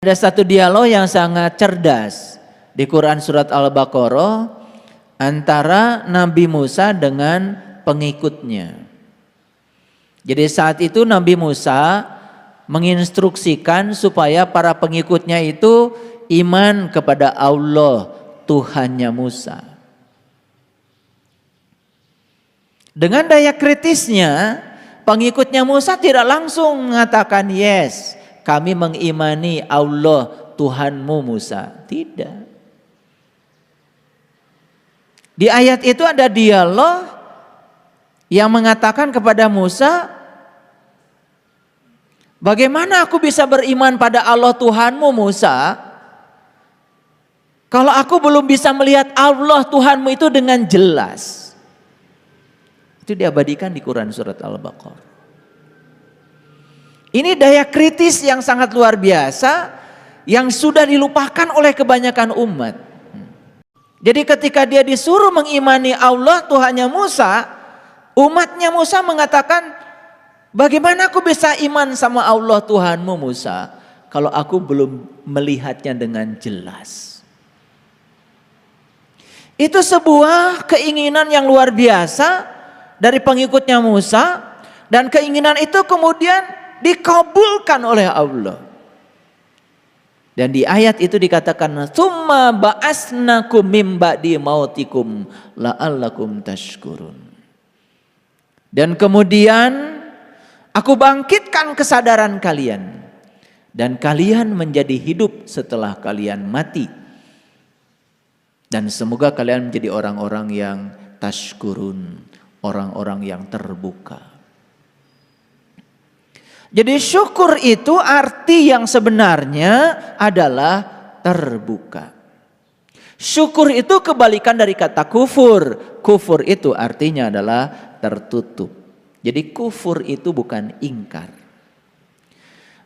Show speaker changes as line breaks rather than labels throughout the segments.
Ada satu dialog yang sangat cerdas di Quran surat Al-Baqarah antara Nabi Musa dengan pengikutnya. Jadi saat itu Nabi Musa menginstruksikan supaya para pengikutnya itu iman kepada Allah, Tuhannya Musa. Dengan daya kritisnya, pengikutnya Musa tidak langsung mengatakan yes, kami mengimani Allah Tuhanmu Musa. Tidak. Di ayat itu ada dialog yang mengatakan kepada Musa, bagaimana aku bisa beriman pada Allah Tuhanmu Musa, kalau aku belum bisa melihat Allah Tuhanmu itu dengan jelas. Itu diabadikan di Quran surat Al-Baqarah. Ini daya kritis yang sangat luar biasa yang sudah dilupakan oleh kebanyakan umat. Jadi ketika dia disuruh mengimani Allah Tuhannya Musa, umatnya Musa mengatakan, bagaimana aku bisa iman sama Allah Tuhanmu Musa kalau aku belum melihatnya dengan jelas. Itu sebuah keinginan yang luar biasa dari pengikutnya Musa, dan keinginan itu kemudian dikabulkan oleh Allah. Dan di ayat itu dikatakan, "Tsumma ba'asnakum mim ba'di mautikum la'allakum tashkurun." Dan kemudian aku bangkitkan kesadaran kalian dan kalian menjadi hidup setelah kalian mati. Dan semoga kalian menjadi orang-orang yang tashkurun, orang-orang yang terbuka. Jadi syukur itu arti yang sebenarnya adalah terbuka. Syukur itu kebalikan dari kata kufur. Kufur itu artinya adalah tertutup. Jadi kufur itu bukan ingkar.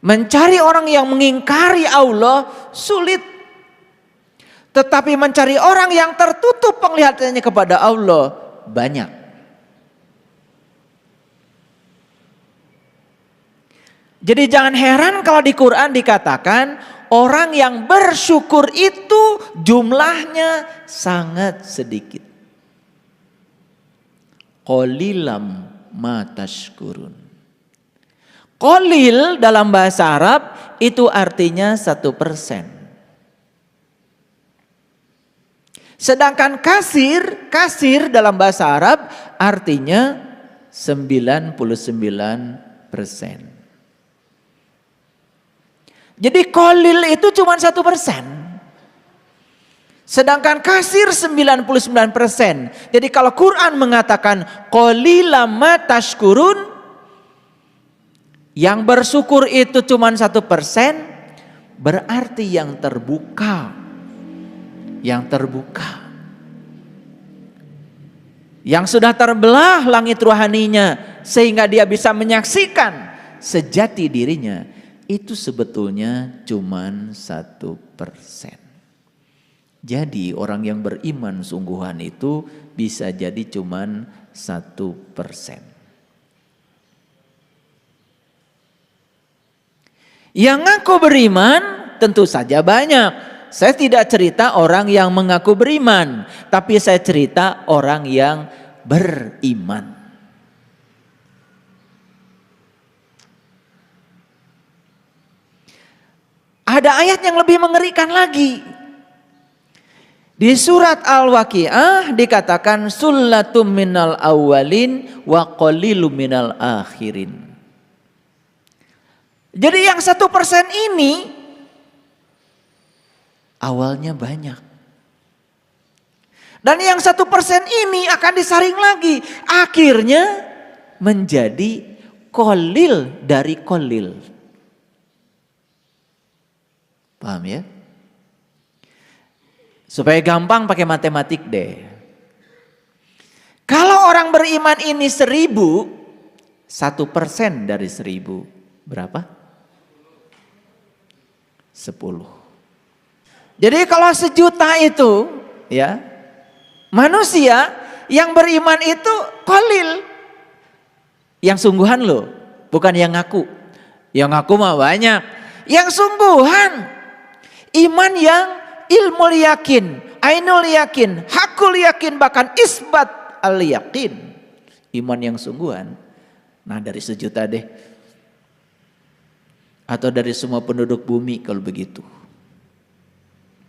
Mencari orang yang mengingkari Allah sulit. Tetapi mencari orang yang tertutup penglihatannya kepada Allah banyak. Jadi jangan heran kalau di Quran dikatakan orang yang bersyukur itu jumlahnya sangat sedikit. Qalilam ma tashkurun. Qalil dalam bahasa Arab itu artinya 1%. Sedangkan kasir dalam bahasa Arab artinya 99%. Jadi qalil itu cuma 1%. Sedangkan kasir 99%. Jadi kalau Quran mengatakan qalilam ma tashkurun, yang bersyukur itu cuma 1%, berarti yang terbuka. Yang terbuka. Yang sudah terbelah langit rohaninya sehingga dia bisa menyaksikan sejati dirinya. Itu sebetulnya cuman 1%. Jadi orang yang beriman sungguhan itu bisa jadi cuman 1%. Yang ngaku beriman tentu saja banyak. Saya tidak cerita orang yang mengaku beriman, tapi saya cerita orang yang beriman. Ada ayat yang lebih mengerikan lagi. Di surat Al-Waqiah dikatakan sullatum minal awwalin wa qalilum minal akhirin. Jadi yang 1% ini awalnya banyak. Dan yang 1% ini akan disaring lagi. Akhirnya menjadi qalil dari qalil. Paham ya? Supaya gampang pakai matematik deh. Kalau orang beriman ini 1000, 1% dari 1000 berapa? 10. Jadi kalau 1.000.000 itu ya, manusia yang beriman itu qalil. Yang sungguhan loh, bukan yang ngaku. Yang ngaku mah banyak. Yang sungguhan Iman yang ilmu yakin, ainul yakin, hakul yakin, bahkan isbat al yakin. Iman yang sungguhan. Nah dari 1 juta deh. Atau dari semua penduduk bumi kalau begitu.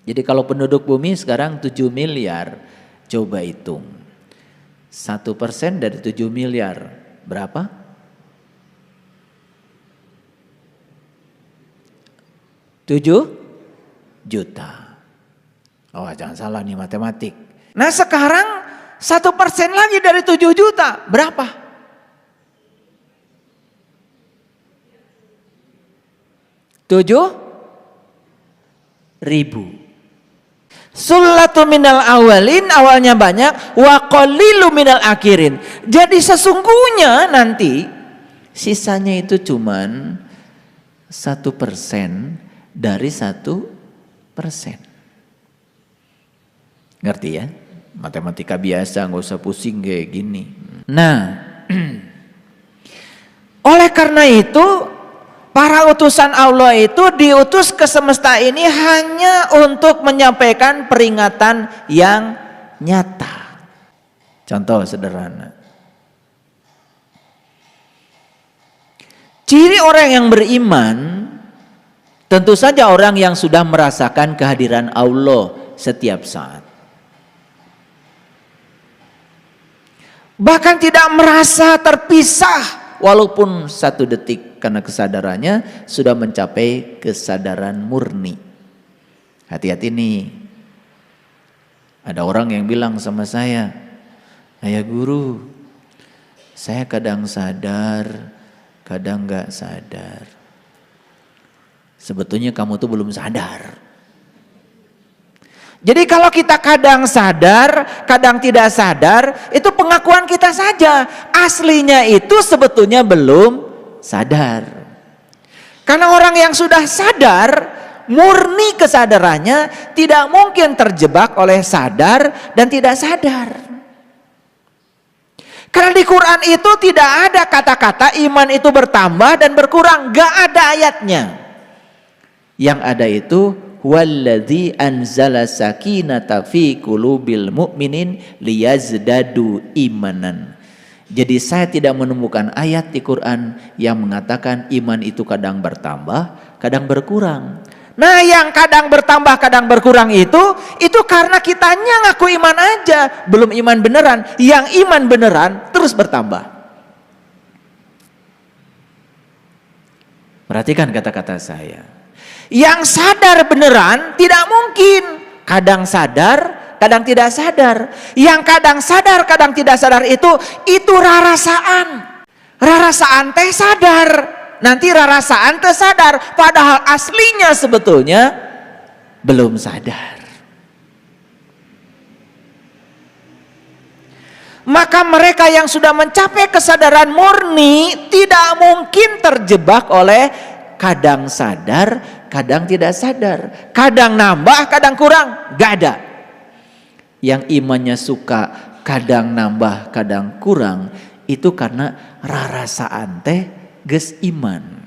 Jadi kalau penduduk bumi sekarang 7 miliar. Coba hitung. 1% dari 7 miliar. Berapa? 7 juta. Oh jangan salah nih matematik. Nah sekarang 1% lagi dari 7 juta. Berapa? 7.000. Sullatu minal awalin, awalnya banyak, wa qalilu minal akhirin. Jadi sesungguhnya nanti sisanya itu cuman 1% dari 1%. Ngerti ya? Matematika biasa, nggak usah pusing kayak gini. Nah, oleh karena itu para utusan Allah itu diutus ke semesta ini hanya untuk menyampaikan peringatan yang nyata. Contoh sederhana. Ciri orang yang beriman tentu saja orang yang sudah merasakan kehadiran Allah setiap saat. Bahkan tidak merasa terpisah walaupun 1 detik karena kesadarannya sudah mencapai kesadaran murni. Hati-hati nih. Ada orang yang bilang sama saya, "Ayah guru, saya kadang sadar, kadang nggak sadar." Sebetulnya kamu tuh belum sadar. Jadi kalau kita kadang sadar, kadang tidak sadar, itu pengakuan kita saja. Aslinya itu sebetulnya belum sadar. Karena orang yang sudah sadar, murni kesadarannya tidak mungkin terjebak oleh sadar dan tidak sadar. Karena di Quran itu tidak ada kata-kata iman itu bertambah dan berkurang, gak ada ayatnya. Yang ada itu Walladzi anzala sakinata fi qulubil mu'minin liyazdadu imanan. Jadi saya tidak menemukan ayat di Quran yang mengatakan iman itu kadang bertambah, kadang berkurang. Nah yang kadang bertambah, kadang berkurang itu karena kitanya ngaku iman aja, belum iman beneran. Yang iman beneran terus bertambah. Perhatikan kata-kata saya. Yang sadar beneran tidak mungkin kadang sadar, kadang tidak sadar. Yang kadang sadar, kadang tidak sadar itu rarasaan. Rarasaan teh sadar, nanti rarasaan teh sadar, padahal aslinya sebetulnya belum sadar. Maka mereka yang sudah mencapai kesadaran murni tidak mungkin terjebak oleh kadang sadar, kadang tidak sadar, kadang nambah, kadang kurang, gak ada. Yang imannya suka kadang nambah, kadang kurang, itu karena rarasaan teh geus iman.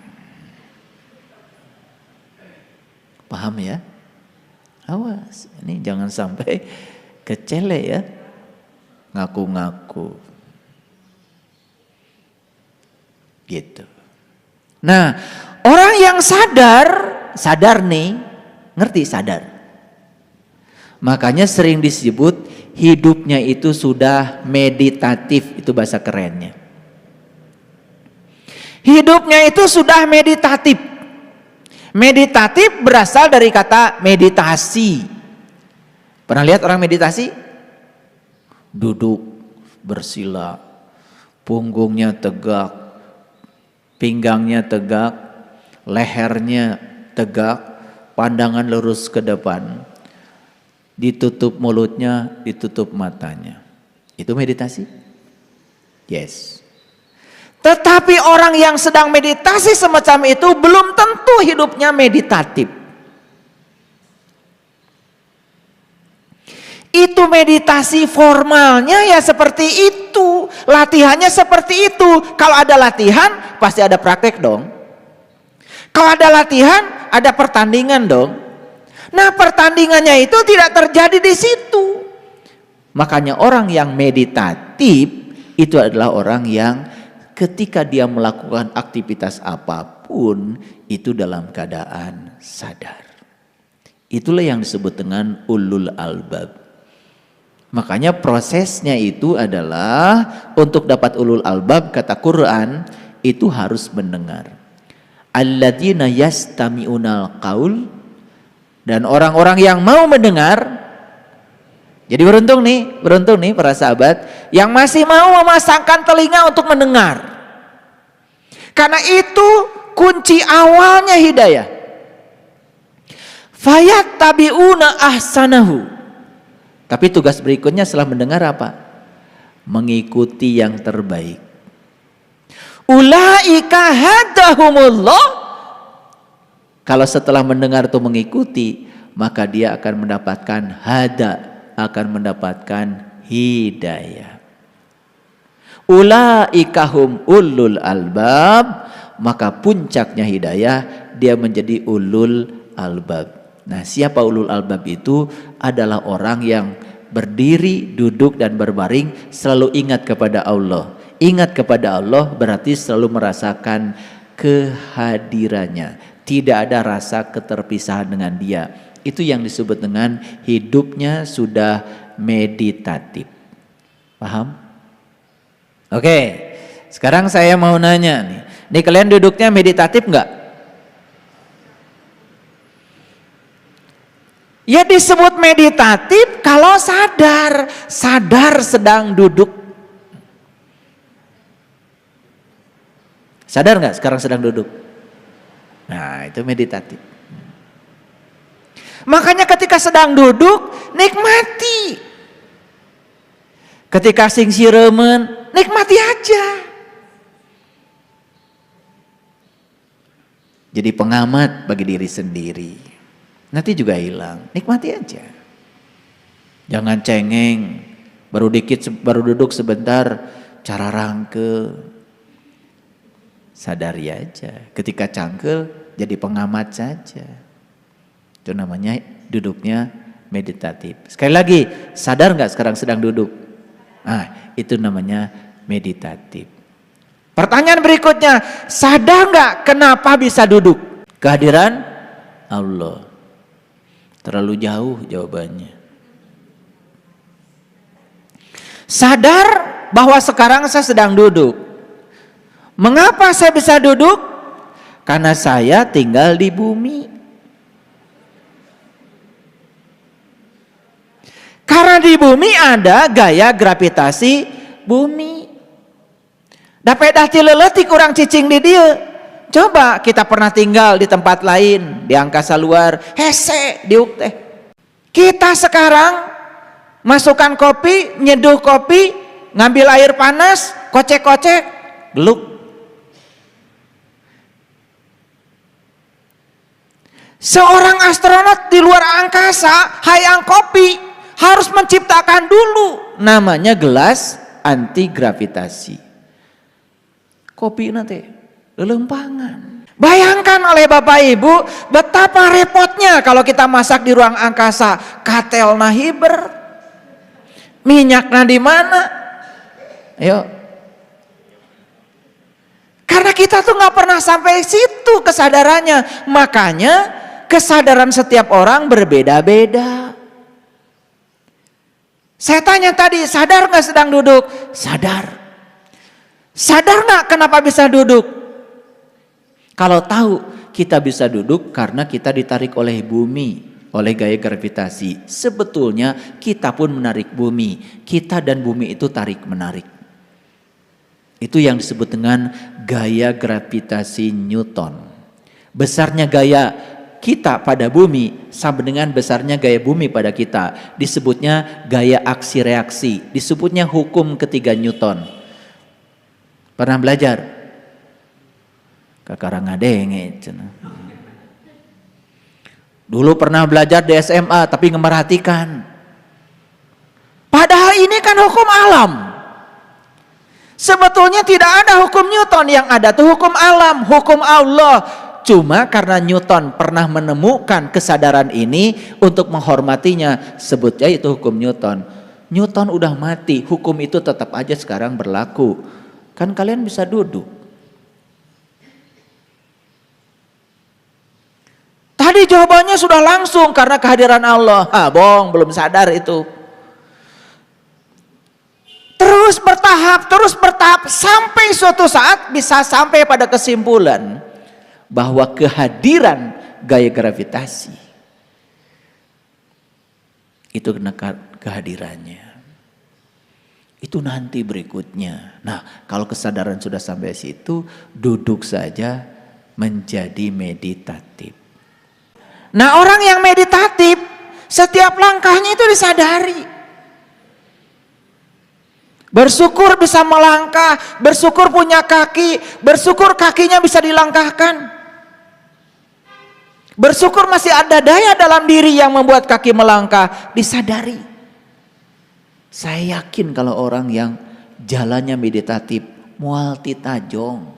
Paham ya? Awas, ini jangan sampai kecele ya, ngaku-ngaku gitu. Nah, orang yang sadar nih, ngerti sadar. Makanya sering disebut hidupnya itu sudah meditatif, itu bahasa kerennya. Hidupnya itu sudah meditatif. Meditatif berasal dari kata meditasi. Pernah lihat orang meditasi? Duduk bersila, punggungnya tegak, pinggangnya tegak, lehernya tegak, pandangan lurus ke depan, ditutup mulutnya, ditutup matanya. Itu meditasi? Yes. Tetapi orang yang sedang meditasi semacam itu belum tentu hidupnya meditatif. Itu meditasi formalnya ya seperti itu, latihannya seperti itu. Kalau ada latihan pasti ada praktek dong. Kalau ada latihan ada pertandingan dong. Nah, pertandingannya itu tidak terjadi di situ. Makanya orang yang meditatif itu adalah orang yang ketika dia melakukan aktivitas apapun itu dalam keadaan sadar. Itulah yang disebut dengan ulul albab. Makanya prosesnya itu adalah untuk dapat ulul albab, kata Quran, itu harus mendengar. Alladzina yastami'unal qaul, dan orang-orang yang mau mendengar. Jadi beruntung nih para sahabat yang masih mau memasangkan telinga untuk mendengar. Karena itu kunci awalnya hidayah. Fayattabi'una ahsanahu. Tapi tugas berikutnya setelah mendengar apa? Mengikuti yang terbaik. Ulaika hadahumullah. Kalau setelah mendengar itu mengikuti, maka dia akan mendapatkan akan mendapatkan hidayah. Ulaika hum ulul albab, maka puncaknya hidayah dia menjadi ulul albab. Nah, siapa ulul albab itu? Adalah orang yang berdiri, duduk dan berbaring selalu ingat kepada Allah. Ingat kepada Allah berarti selalu merasakan kehadirannya. Tidak ada rasa keterpisahan dengan dia. Itu yang disebut dengan hidupnya sudah meditatif. Paham? Oke, sekarang saya mau nanya nih. Nih kalian duduknya meditatif nggak? Ya disebut meditatif kalau sadar sedang duduk. Sadar nggak sekarang sedang duduk? Nah, itu meditatif. Makanya ketika sedang duduk, nikmati. Ketika sing siremen, nikmati aja. Jadi pengamat bagi diri sendiri. Nanti juga hilang, nikmati aja. Jangan cengeng, baru duduk sebentar, cara rangke. Sadari aja. Ketika cangkel, jadi pengamat saja. Itu namanya duduknya meditatif. Sekali lagi, sadar nggak sekarang sedang duduk? Nah, itu namanya meditatif. Pertanyaan berikutnya, sadar nggak kenapa bisa duduk? Kehadiran Allah. Terlalu jauh jawabannya. Sadar bahwa sekarang saya sedang duduk. Mengapa saya bisa duduk? Karena saya tinggal di bumi. Karena di bumi ada gaya gravitasi bumi. Dapat dahti leleti kurang cicing di dia. Coba kita pernah tinggal di tempat lain, di angkasa luar, hese diuk teh. Kita sekarang masukkan kopi, nyeduh kopi, ngambil air panas, kocek-kocek, geluk. Seorang astronot di luar angkasa hayang kopi harus menciptakan dulu namanya gelas anti gravitasi. Kopi nanti lelempangan. Bayangkan oleh Bapak Ibu betapa repotnya kalau kita masak di ruang angkasa. Katelna hiber, minyaknya di mana? Ayo. Karena kita tuh nggak pernah sampai situ kesadarannya. Makanya kesadaran setiap orang berbeda-beda. Saya tanya tadi, sadar nggak sedang duduk? Sadar. Sadar nggak kenapa bisa duduk? Kalau tahu kita bisa duduk karena kita ditarik oleh bumi, oleh gaya gravitasi. Sebetulnya kita pun menarik bumi. Kita dan bumi itu tarik menarik. Itu yang disebut dengan gaya gravitasi Newton. Besarnya gaya kita pada bumi sama dengan besarnya gaya bumi pada kita. Disebutnya gaya aksi reaksi. Disebutnya hukum ketiga Newton. Pernah belajar? Kakarang ngadenge. Dulu pernah belajar di SMA tapi ngemerhatikan. Padahal ini kan hukum alam. Sebetulnya tidak ada hukum Newton, yang ada tuh hukum alam, hukum Allah. Cuma karena Newton pernah menemukan kesadaran ini untuk menghormatinya, sebutnya itu hukum Newton. Newton udah mati, hukum itu tetap aja sekarang berlaku. Kan kalian bisa duduk. Tadi jawabannya sudah langsung karena kehadiran Allah. Bohong, belum sadar itu. Terus bertahap sampai suatu saat bisa sampai pada kesimpulan bahwa kehadiran gaya gravitasi itu kehadirannya. Itu nanti berikutnya. Nah, kalau kesadaran sudah sampai situ, duduk saja menjadi meditatif. Nah, orang yang meditatif setiap langkahnya itu disadari. Bersyukur bisa melangkah, bersyukur punya kaki, bersyukur kakinya bisa dilangkahkan. Bersyukur masih ada daya dalam diri yang membuat kaki melangkah, disadari. Saya yakin kalau orang yang jalannya meditatif, mual titajong.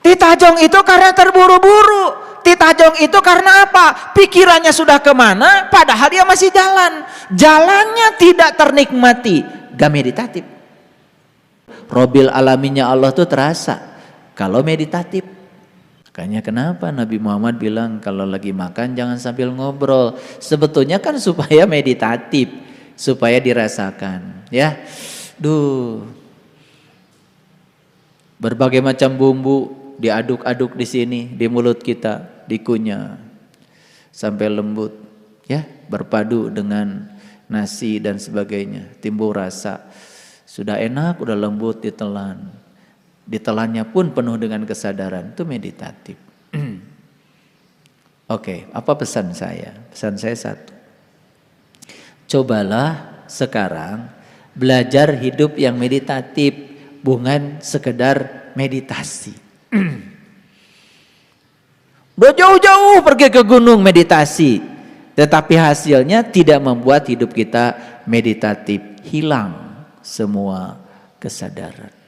Titajong itu karena terburu-buru. Titajong itu karena apa? Pikirannya sudah kemana padahal dia masih jalan. Jalannya tidak ternikmati, gak meditatif. Robil alaminnya Allah tuh terasa kalau meditatif. Makanya kenapa Nabi Muhammad bilang kalau lagi makan jangan sambil ngobrol. Sebetulnya kan supaya meditatif, supaya dirasakan, ya. Berbagai macam bumbu diaduk-aduk di sini, di mulut kita, dikunyah sampai lembut, ya, berpadu dengan nasi dan sebagainya, timbul rasa sudah enak, udah lembut, ditelan. Ditelannya pun penuh dengan kesadaran, itu meditatif. Oke, apa pesan saya? Pesan saya satu. Cobalah sekarang belajar hidup yang meditatif, bukan sekedar meditasi. Udah jauh-jauh pergi ke gunung meditasi, tetapi hasilnya tidak membuat hidup kita meditatif, hilang semua kesadaran.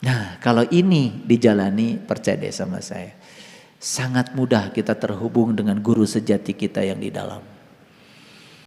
Nah, kalau ini dijalani, percaya deh sama saya, sangat mudah kita terhubung dengan guru sejati kita yang di dalam.